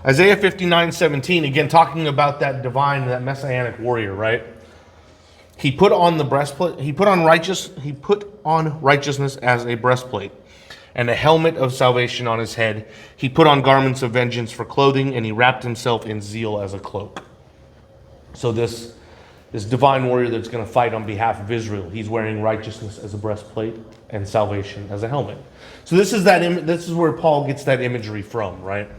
Isaiah 59:17, again, talking about that divine, that messianic warrior, right? He put on the breastplate, he put on righteousness as a breastplate, and a helmet of salvation on his head. He put on garments of vengeance for clothing, and he wrapped himself in zeal as a cloak. So this divine warrior that's going to fight on behalf of Israel, he's wearing righteousness as a breastplate and salvation as a helmet. So this is where Paul gets that imagery from, right?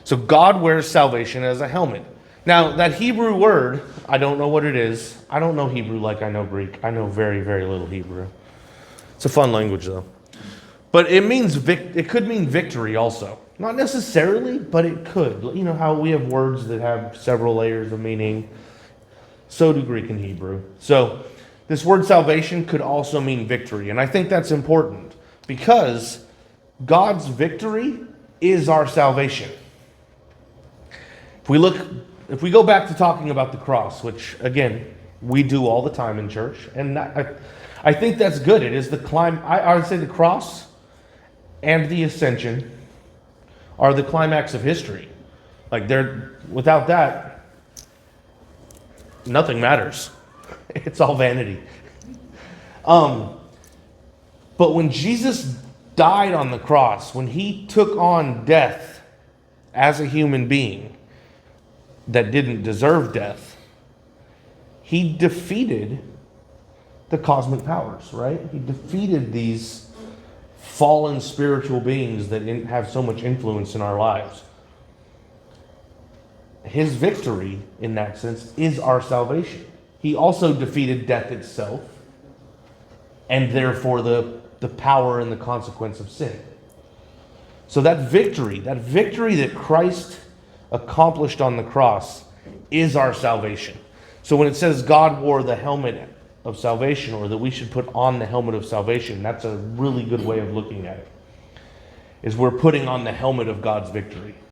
So God wears salvation as a helmet. Now, that Hebrew word, I don't know what it is. I don't know Hebrew like I know Greek. I know very, very little Hebrew. It's a fun language, though. But it could mean victory also. Not necessarily, but it could. You know how we have words that have several layers of meaning? So do Greek and Hebrew. So this word salvation could also mean victory. And I think that's important because God's victory is our salvation. If we go back to talking about the cross, which again, we do all the time in church, and I think that's good. It is the climb. I would say the cross and the ascension are the climax of history. Without that, nothing matters. It's all vanity. But when Jesus died on the cross, when he took on death as a human being that didn't deserve death, he defeated the cosmic powers, right? He defeated these fallen spiritual beings that didn't have so much influence in our lives. His victory, in that sense, is our salvation. He also defeated death itself, and therefore the power and the consequence of sin. So that victory that Christ accomplished on the cross is our salvation. So when it says God wore the helmet of salvation, or that we should put on the helmet of salvation, that's a really good way of looking at it. Is we're putting on the helmet of God's victory.